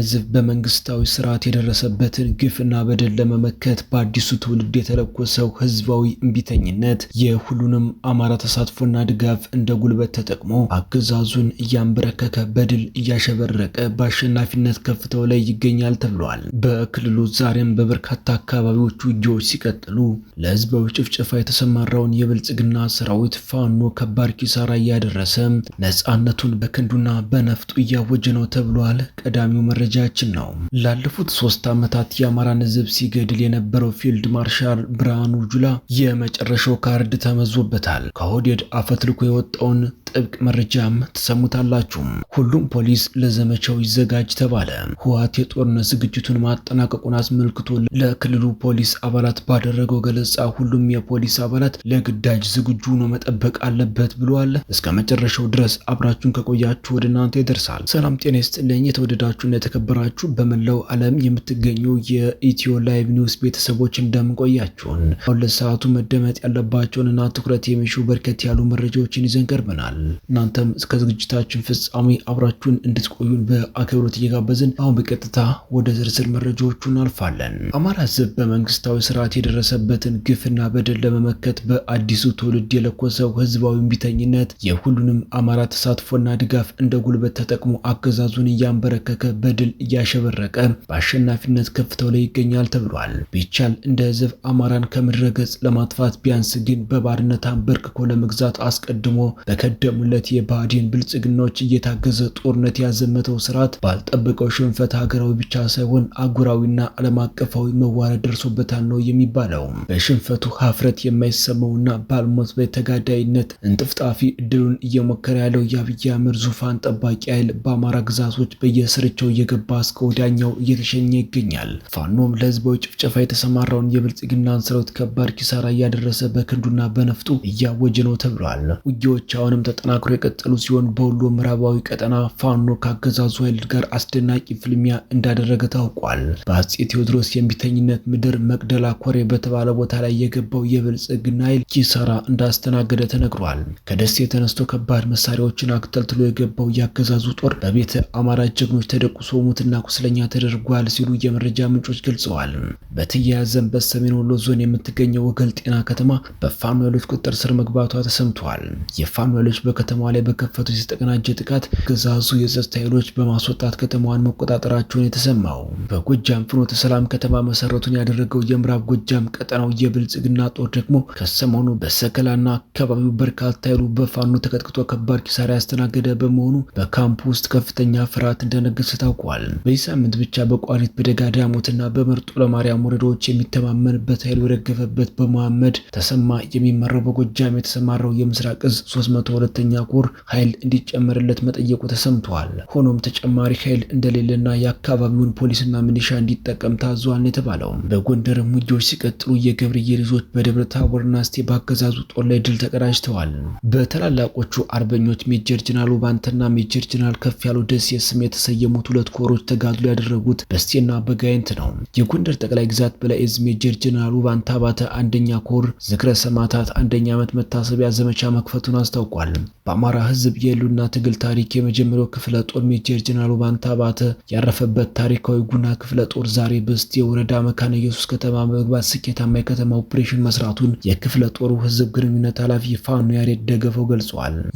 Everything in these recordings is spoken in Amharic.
ሕዝብ በመንግስታዊ ስርዓት የደረሰበትን ግፍና በደል ለመመከት በአዲሱ ትውልድ የተለኮሰው ህዝባዊ እምቢተኝነት የሁሉንም አማራ ተሳትፎና ድጋፍ እንደ ጉልበት ተጠቅሞ አገዛዙን እያንበረከከ በድል እያሸበረቀ በአሸናፊነት ከፍታው ላይ ይገኛል ተብሏል። በክልሉ ዛሬም በበርካታ አካባቢዎች ውጊያዎች ሲቀጥሉ ለህዝባዊ ጭፍጨፋ የተሰማራውን የብልጽግና ሰራዊት ፋኖ ከባድ ኪሳራ እያደረሰ ነፃነቱን በክንዱና በነፍጡ እያወጀ ነው ተብሏል። ቀዳሚው መረጃችን ነው። ላለፉት 3 ዓመታት የአማራን ህዝብ ሲገድል የነበረው ፊልድ ማርሻል ብርሃኑ ጁላ የመጨረሻው ካርድ ተመዞበታል። ከሆዴድ አፈትልኮ የወጣውን ጥብቅ መረጃም ተሰሙታላችሁ። ሁሉም ፖሊስ ለዘመቻው ይዘጋጅ ተባለ። ህወሓት የጦርነት ዝግጅቱን ማጠናቀቁን አስመልክቶ ለክልሉ ፖሊስ አባላት ባደረገው ገለጻ ሁሉም የፖሊስ አባላት ለግዳጅ ዝግጁ ሆኖ መጠበቅ አለበት ብሏል። እስከ መጨረሻው ድረስ አብራችሁን ከቆያችሁ ወደ እናንተ ይደርሳል። ሰላም ጤና ይስጥልኝ። የተወደዳችሁና የተከበራችሁ በመላው ዓለም የምትገኙ የኢትዮ ላይቭ ኒውስ ቤተሰቦች እንደምንቆያችሁን አሁን ለሰዓቱ መደመጥ ያለባቸውንና ትኩረት የሚሹ በርከት ያሉ መረጃዎችን ይዘን ቀርበናል። እናንተም እስከ ዝግጅታችን ፍጻሜ አብራችሁን እንድትቆዩን በአክብሮት እየጋበዝን አሁን በቀጥታ ወደ ዝርዝር መረጃዎቹ እናልፋለን። አማራ ህዝብ በመንግስታዊ ስርዓት የደረሰበትን ግፍና በደል ለመመከት በአዲሱ ትውልድ የለኮሰው ህዝባዊ እምቢተኝነት የሁሉንም አማራ ተሳትፎና ድጋፍ እንደ ጉልበት ተጠቅሞ አገዛዙን እያንበረከከ በድል እያሸበረቀ በአሸናፊነት ከፍታው ላይ ይገኛል ተብሏል። ቢቻል እንደ ህዝብ አማራን ከምድረ ገጽ ለማጥፋት ቢያንስ ግን በባርነት አንበርክኮ ለመግዛት አስቀድሞ በከደሙለት የባዕዲን ብልጽግናዎች እየታገዘ ጦርነት ያዘመተው ስርዓት ባልጠበቀው ሽንፈት ሀገራዊ ብቻ ሳይሆን አጉራዊና ዓለም አቀፋዊ መዋረድ ደርሶበታል ነው የሚባለው። በሽንፈቱ ሀፍረት የማይሰማውና ባልሞት በተጋዳይነት እንጥፍጣፊ እድሉን እየሞከረ ያለው የአብይ አህመድ ዙፋን ጠባቂ ኃይል በአማራ ግዛቶች በየስርቻው እየገባ እስከ ወዲያኛው እየተሸኘ ይገኛል። ፋኖም ለህዝባዊ ጭፍጨፋ የተሰማራውን የብልጽግናን ሰራዊት ከባድ ኪሳራ እያደረሰ በክንዱና በነፍጡ እያወጀ ነው ተብሏል። ውጊያዎች አሁንም ተጠናክሮ የቀጠሉ ሲሆን በወሎ ምዕራባዊ ቀጠና ፋኖ ካገዛዙ ኃይል ጋር አስደናቂ ፍልሚያ እንዳደረገ ታውቋል። በአፄ ቴዎድሮስ የእምቢተኝነት ምድር መቅደላ ኮሬ በተባለ ቦታ ላይ የገባው የብልጽግና ኃይል ኪሳራ እንዳስተናገደ ተነግሯል። ከደሴ ተነስቶ ከባድ መሳሪያዎችን አክተልትሎ የገባው ያገዛዙ ጦር በቤተ አማራ ጀግኖች ተደቁሶ ሙትና ቁስለኛ ተደርጓል ሲሉ የመረጃ ምንጮች ገልጸዋል። በተያያዘም በሰሜን ወሎ ዞን የምትገኘው ወገል ጤና ከተማ በፋኖ ኃይሎች ቁጥጥር ስር መግባቷ ተሰምቷል። የፋኖ ኃይሎች በከተማዋ ላይ በከፈቱት የተቀናጀ ጥቃት ገዛዙ የጸጥታ ኃይሎች በማስወጣት ከተማዋን መቆጣጠራቸውን የተሰማው። በጎጃም ፍኖተ ሰላም ከተማ መሰረቱን ያደረገው የምዕራብ ጎጃም ቀጠናው የብልጽግና ጦር ደግሞ ከሰሞኑ በሰከላና አካባቢው በርካታ ኃይሉ በፋኖ ተቀጥቅጦ ከባድ ኪሳራ ያስተናገደ በመሆኑ በካምፕ ውስጥ ከፍተኛ ፍርሃት እንደነገሰ ታውቋል። በዚህ ሳምንት ብቻ በቋሪት በደጋ ዳሞትና በመርጦ ለማርያም ወረዳዎች የሚተማመንበት ኃይል የረገፈበት በመሐመድ ተሰማ የሚመራው በጎጃም የተሰማራው የምስራቅ እዝ 302ኛ ኮር ኃይል እንዲጨመርለት መጠየቁ ተሰምቷል። ሆኖም ተጨማሪ ኃይል እንደሌለና የአካባቢውን ፖሊስና ሚሊሻ እንዲጠቀም ታዟል የተባለው። በጎንደር ውጊያዎች ሲቀጥሉ የገብርዬ ልጆች በደብረ ታቦርና እስቴ በአገዛዙ ጦር ላይ ድል ተቀዳጅተዋል። በታላላቆቹ አርበኞች ሜጀር ጀነራል ባንተና ሜጀር ጀነራል ከፍ ያሉ ደሴ ስም የተሰየሙት ሁለት ኮሮች ተጋድሎ ያደረጉት በስቴና በጋይንት ነው። የጎንደር ጠቅላይ ግዛት በላይ እዝ ሜጀር ጀነራል ባንታ ባተ አንደኛ ኮር ዝክረ ሰማዕታት አንደኛ ዓመት መታሰቢያ ዘመቻ መክፈቱን አስታውቋል። በአማራ ህዝብ የህልውና ትግል ታሪክ የመጀመሪያው ክፍለ ጦር ሜጀር ጀነራል ባንታ ባተ ያረፈበት ታሪካዊ ጉና ክፍለ ጦር ዛሬ በስቴ ወረዳ መካነ ኢየሱስ ከተማ በመግባት ስኬታማ የከተማ ኦፕሬሽን መስራቱን የክፍለ ጦሩ ህዝብ ግንኙነት ኃላፊ ፋኖ ያሬድ ደገፈው ገልጿል።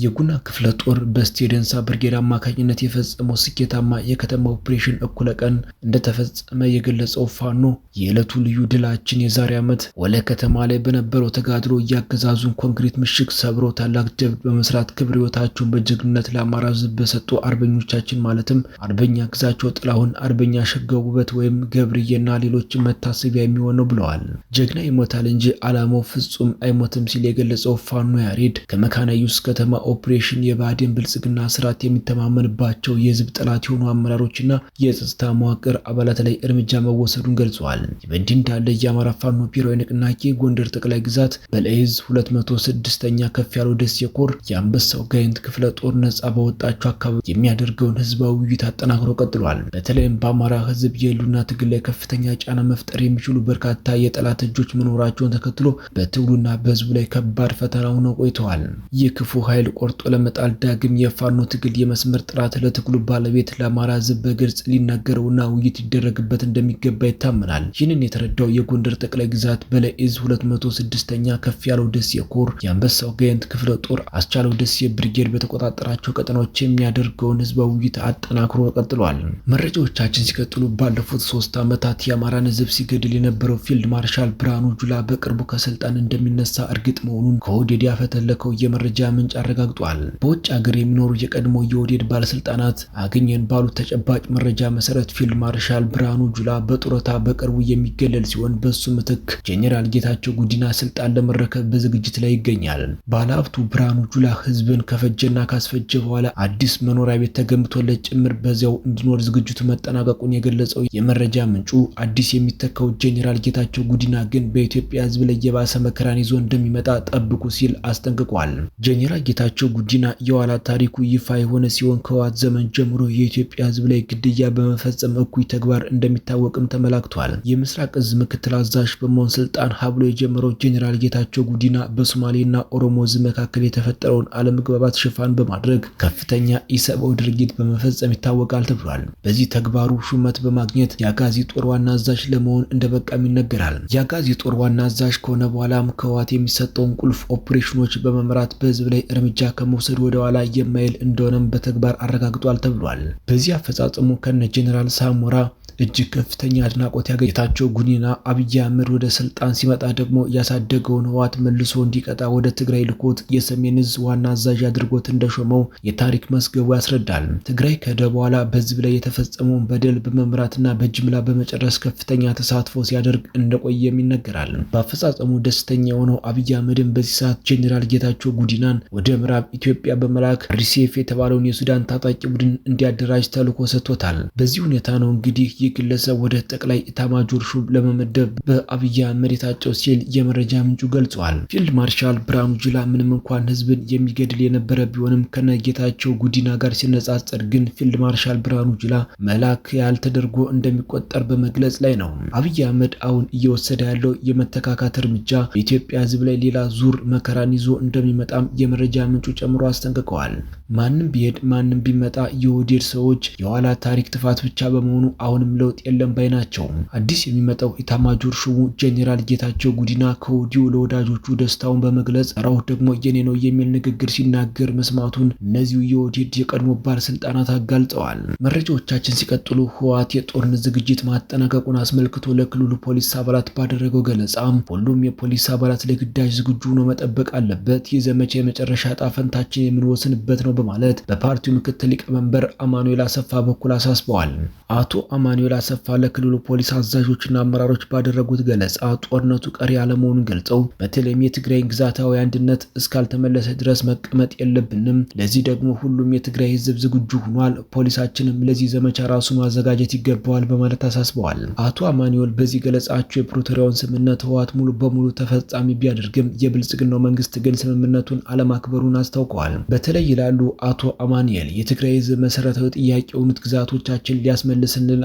የጉና ክፍለ ጦር በስቴ ደንሳ ብርጌድ አማካኝነት የፈጸመው ስኬታማ የከተማ ኦፕሬሽን እኩለ ቀን እንደተፈጸመ የገለጸው ፋኖ የዕለቱ ልዩ ድላችን የዛሬ ዓመት ወለ ከተማ ላይ በነበረው ተጋድሎ እያገዛዙን ኮንክሪት ምሽግ ሰብሮ ታላቅ ጀብድ በመስራት ክብር ህይወታቸውን በጀግንነት ለአማራ ህዝብ በሰጡ አርበኞቻችን ማለትም አርበኛ ግዛቸው ጥላሁን፣ አርበኛ ሸጋው ውበት ወይም ገብርዬና ሌሎችም መታሰቢያ የሚሆን ነው ብለዋል። ጀግና ይሞታል እንጂ ዓላማው ፍጹም አይሞትም ሲል የገለጸው ፋኖ ያሬድ ከመካነ ኢየሱስ ከተማ ኦፕሬሽን የባዕዲን ብልጽግና ስርዓት የሚተማመንባቸው የህዝብ ጠላት የሆኑ አመራሮችና የጸጥታ መዋቅር አባላት ላይ እርምጃ መወሰዱን ገልጿል። በእንዲህ እንዳለ የአማራ ፋኖ ብሔራዊ ንቅናቄ ጎንደር ጠቅላይ ግዛት በላይ እዝ 206ኛ ከፍ ያለው ደሴ ኮር የአንበሳው ጋይንት ክፍለ ጦር ነጻ በወጣቸው አካባቢ የሚያደርገውን ህዝባዊ ውይይት አጠናክሮ ቀጥሏል። በተለይም በአማራ ህዝብ የህልውና ትግል ላይ ከፍተኛ ጫና መፍጠር የሚችሉ በርካታ የጠላት እጆች መኖራቸውን ተከትሎ በትግሉና በህዝቡ ላይ ከባድ ፈተና ሆነው ቆይተዋል። ይህ ክፉ ኃይል ቆርጦ ለመጣል ዳግም የፋኖ ትግል የመስመር ጥራት ለትግሉ ባለቤት ለአማራ ህዝብ በግልጽ ሊናገረውና ውይይት ሊደረግበት እንደሚገባ ይታመናል። ይህንን የተረዳው የጎንደር ጠቅላይ ግዛት በላይ ዕዝ 206ኛ ከፍ ያለው ደሴ ኮር የአንበሳው ጋይንት ክፍለ ጦር አስቻለው ደሴ ብርጌድ በተቆጣጠራቸው ቀጠናዎች የሚያደርገውን ህዝባዊ ውይይት አጠናክሮ ቀጥሏል። መረጃዎቻችን ሲቀጥሉ ባለፉት 3 ዓመታት የአማራን ህዝብ ሲገድል የነበረው ፊልድ ማርሻል ብርሃኑ ጁላ በቅርቡ ከስልጣን እንደሚነሳ እርግጥ መሆኑን ከኦህዴድ ያፈተለከው የመረጃ ምንጭ አረጋግጧል። በውጭ ሀገር የሚኖሩ የቀድሞ የኦህዴድ ባለስልጣናት አገኘን ባሉት ተጨባጭ መረጃ መሰረት ፊልድ ማርሻል ብርሃኑ ጁላ በጡረታ በቅርቡ የሚገለል ሲሆን በሱ ምትክ ጄኔራል ጌታቸው ጉዲና ስልጣን ለመረከብ በዝግጅት ላይ ይገኛል። ባለሀብቱ ብርሃኑ ጁላ ህዝብን ከፈጀና ካስፈጀ በኋላ አዲስ መኖሪያ ቤት ተገንብቶለት ጭምር በዚያው እንዲኖር ዝግጅቱ መጠናቀቁን የገለጸው የመረጃ ምንጩ አዲስ የሚተካው ጄኔራል ጌታቸው ጉዲና ግን በኢትዮጵያ ህዝብ ላይ የባሰ መከራን ይዞ እንደሚመጣ ጠብቁ ሲል አስጠንቅቋል። ጄኔራል ጌታቸው ጉዲና የኋላ ታሪኩ ይፋ የሆነ ሲሆን ከህወሓት ዘመን ጀምሮ የኢትዮጵያ ህዝብ ላይ ግድያ በመፈጸም እኩይ ተግባር እንደሚታወቅም ተመላክቷል። የምስራቅ ዕዝ ምክትል አዛዥ በመሆን ስልጣን ሀብሎ የጀመረው ጄኔራል ጌታቸው ጉዲና በሶማሌና ኦሮሞ ህዝብ መካከል የተፈጠረውን አለመግባባት ሽፋን በማድረግ ከፍተኛ ኢሰብአዊ ድርጊት በመፈጸም ይታወቃል ተብሏል። በዚህ ተግባሩ ሹመት በማግኘት የአጋዚ ጦር ዋና አዛዥ ለመሆን እንደበቃም ይነገራል። የአጋዚ ጦር ዋና አዛዥ ከሆነ በኋላም ከህወሓት የሚሰጠውን ቁልፍ ኦፕሬሽኖች በመምራት በህዝብ ላይ እርምጃ ከመውሰድ ወደ ኋላ የማይል እንደሆነም በተግባር አረጋግጧል ተብሏል። በዚህ አፈጻጸሙ ከነ ጄኔራል ሳሞራ እጅግ ከፍተኛ አድናቆት ያገኘታቸው ጉዲና አብይ አህመድ ወደ ስልጣን ሲመጣ ደግሞ ያሳደገውን ህወሓት መልሶ እንዲቀጣ ወደ ትግራይ ልኮት የሰሜን ዕዝ ዋና አዛዥ አድርጎት እንደሾመው የታሪክ መስገቡ ያስረዳል። ትግራይ ከሄደ በኋላ በህዝብ ላይ የተፈጸመውን በደል በመምራትና በጅምላ በመጨረስ ከፍተኛ ተሳትፎ ሲያደርግ እንደቆየም ይነገራል። በአፈጻጸሙ ደስተኛ የሆነው አብይ አህመድን በዚህ ሰዓት ጄኔራል ጌታቸው ጉዲናን ወደ ምዕራብ ኢትዮጵያ በመላክ ሪሴፍ የተባለውን የሱዳን ታጣቂ ቡድን እንዲያደራጅ ተልዕኮ ሰጥቶታል። በዚህ ሁኔታ ነው እንግዲህ ይህ ግለሰብ ወደ ጠቅላይ ኤታማዦር ሹም ለመመደብ በአብይ አህመድ የታጨው ሲል የመረጃ ምንጩ ገልጿል። ፊልድ ማርሻል ብርሃኑ ጁላ ምንም እንኳን ህዝብን የሚገድል የነበረ ቢሆንም ከነጌታቸው ጉዲና ጋር ሲነጻጸር ግን ፊልድ ማርሻል ብርሃኑ ጁላ መልአክ ያህል ተደርጎ እንደሚቆጠር በመግለጽ ላይ ነው። አብይ አህመድ አሁን እየወሰደ ያለው የመተካካት እርምጃ በኢትዮጵያ ህዝብ ላይ ሌላ ዙር መከራን ይዞ እንደሚመጣም የመረጃ ምንጩ ጨምሮ አስጠንቅቀዋል። ማንም ቢሄድ ማንም ቢመጣ የኦህዴድ ሰዎች የኋላ ታሪክ ጥፋት ብቻ በመሆኑ አሁንም ለውጥ የለም ባይ ናቸው። አዲስ የሚመጣው ኤታማዦር ሹሙ ጄኔራል ጌታቸው ጉዲና ከወዲሁ ለወዳጆቹ ደስታውን በመግለጽ ራው ደግሞ የኔ ነው የሚል ንግግር ሲናገር መስማቱን እነዚሁ የኦህዴድ የቀድሞ ባለስልጣናት አጋልጠዋል። መረጃዎቻችን ሲቀጥሉ ህወሓት የጦርነት ዝግጅት ማጠናቀቁን አስመልክቶ ለክልሉ ፖሊስ አባላት ባደረገው ገለጻ ሁሉም የፖሊስ አባላት ለግዳጅ ዝግጁ ሆነው መጠበቅ አለበት፣ ይህ ዘመቻ የመጨረሻ ዕጣ ፈንታችን የምንወስንበት ነው በማለት በፓርቲው ምክትል ሊቀመንበር አማኑኤል አሰፋ በኩል አሳስበዋል። አቶ አማኑኤል አሰፋ ለክልሉ ፖሊስ አዛዦችና አመራሮች ባደረጉት ገለጻ ጦርነቱ ቀሪ አለመሆኑን ገልጸው በተለይም የትግራይ ግዛታዊ አንድነት እስካልተመለሰ ድረስ መቀመጥ የለብንም፣ ለዚህ ደግሞ ሁሉም የትግራይ ህዝብ ዝግጁ ሆኗል፣ ፖሊሳችንም ለዚህ ዘመቻ ራሱ ማዘጋጀት ይገባዋል በማለት አሳስበዋል። አቶ አማኑኤል በዚህ ገለጻቸው የፕሪቶሪያውን ስምምነት ህወሓት ሙሉ በሙሉ ተፈጻሚ ቢያደርግም የብልጽግናው መንግስት ግን ስምምነቱን አለማክበሩን አስታውቀዋል። በተለይ ይላሉ አቶ አማኑኤል የትግራይ ህዝብ መሰረታዊ ጥያቄ የሆኑት ግዛቶቻችን ሊያስመልስልን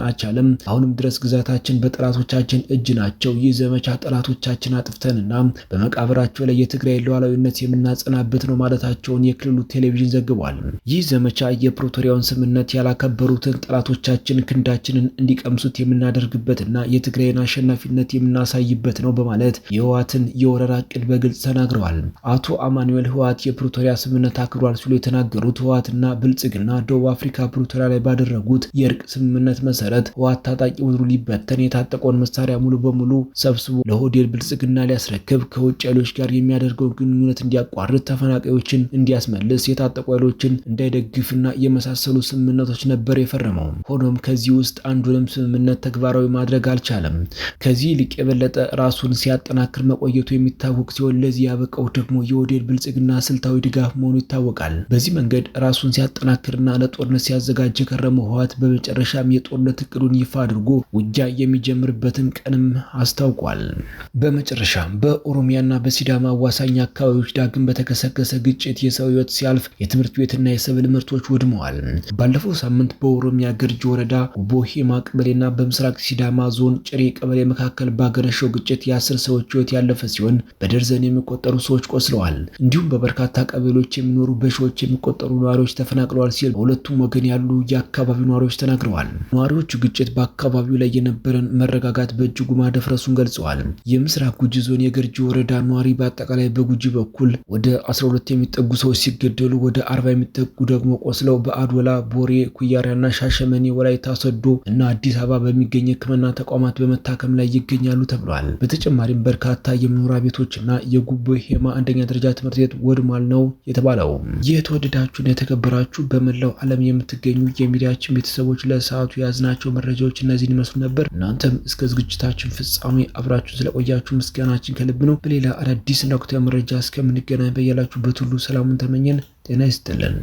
አልቻለም፣ አሁንም ድረስ ግዛታችን በጠላቶቻችን እጅ ናቸው፣ ይህ ዘመቻ ጠላቶቻችን አጥፍተንና በመቃብራቸው ላይ የትግራይ ሉዓላዊነት የምናጸናበት ነው ማለታቸውን የክልሉ ቴሌቪዥን ዘግቧል። ይህ ዘመቻ የፕሪቶሪያውን ስምምነት ያላከበሩትን ጠላቶቻችን ክንዳችንን እንዲቀምሱት የምናደርግበትና የትግራይን አሸናፊነት የምናሳይበት ነው በማለት የህወሓትን የወረራ ዕቅድ በግልጽ ተናግረዋል። አቶ አማኑኤል ህወሓት የፕሪቶሪያ ስምምነት አክብሯል ሲሉ የተናገሩት ህወሓትና ብልጽግና ደቡብ አፍሪካ ፕሪቶሪያ ላይ ባደረጉት የእርቅ ስምምነት መሰረት ህወሓት ታጣቂ ቡድኑ ሊበተን የታጠቀውን መሳሪያ ሙሉ በሙሉ ሰብስቦ ለኦህዴድ ብልጽግና ሊያስረክብ ከውጭ ኃይሎች ጋር የሚያደርገውን ግንኙነት እንዲያቋርጥ ተፈናቃዮችን እንዲያስመልስ የታጠቁ ኃይሎችን እንዳይደግፍና የመሳሰሉ ስምምነቶች ነበር የፈረመው። ሆኖም ከዚህ ውስጥ አንዱንም ስምምነት ተግባራዊ ማድረግ አልቻለም። ከዚህ ይልቅ የበለጠ ራሱን ሲያጠናክር መቆየቱ የሚታወቅ ሲሆን ለዚህ ያበቃው ደግሞ የኦህዴድ ብልጽግና ስልታዊ ድጋፍ መሆኑ ይታወቃል። በዚህ መንገድ ራሱን ሲያጠናክርና ለጦርነት ሲያዘጋጅ ከረመው ህወሓት በመጨረሻም የጦርነት እቅዱን መቀበሉን ይፋ አድርጎ ውጊያ የሚጀምርበትን ቀንም አስታውቋል። በመጨረሻም በኦሮሚያና በሲዳማ አዋሳኝ አካባቢዎች ዳግም በተከሰከሰ ግጭት የሰው ሕይወት ሲያልፍ የትምህርት ቤትና የሰብል ምርቶች ወድመዋል። ባለፈው ሳምንት በኦሮሚያ ገርጂ ወረዳ ጉቦ ሄማ ቀበሌና በምስራቅ ሲዳማ ዞን ጭሬ ቀበሌ መካከል ባገረሸው ግጭት የ10 ሰዎች ሕይወት ያለፈ ሲሆን በደርዘን የሚቆጠሩ ሰዎች ቆስለዋል። እንዲሁም በበርካታ ቀበሌዎች የሚኖሩ በሺዎች የሚቆጠሩ ነዋሪዎች ተፈናቅለዋል ሲል በሁለቱም ወገን ያሉ የአካባቢው ነዋሪዎች ተናግረዋል። ነዋሪዎቹ ግጭት በአካባቢው ላይ የነበረን መረጋጋት በእጅጉ ማደፍረሱን ገልጸዋል። የምስራቅ ጉጂ ዞን የገርጂ ወረዳ ነዋሪ በአጠቃላይ በጉጂ በኩል ወደ 12 የሚጠጉ ሰዎች ሲገደሉ ወደ 40 የሚጠጉ ደግሞ ቆስለው በአዶላ፣ ቦሬ፣ ኩያራና ሻሸመኔ፣ ወላይታ ሶዶ እና አዲስ አበባ በሚገኝ ሕክምና ተቋማት በመታከም ላይ ይገኛሉ ተብሏል። በተጨማሪም በርካታ የመኖሪያ ቤቶችና የጉቦ ሄማ አንደኛ ደረጃ ትምህርት ቤት ወድሟል ነው የተባለው። የተወደዳችሁና የተከበራችሁ በመላው ዓለም የምትገኙ የሚዲያችን ቤተሰቦች ለሰዓቱ የያዝናቸው መረጃዎች እነዚህን ይመስሉ ነበር። እናንተም እስከ ዝግጅታችን ፍጻሜ አብራችሁ ስለቆያችሁ ምስጋናችን ከልብ ነው። በሌላ አዳዲስ እና ወቅታዊ መረጃ እስከምንገናኝ በያላችሁበት ሁሉ ሰላሙን ተመኘን። ጤና ይስጥልን።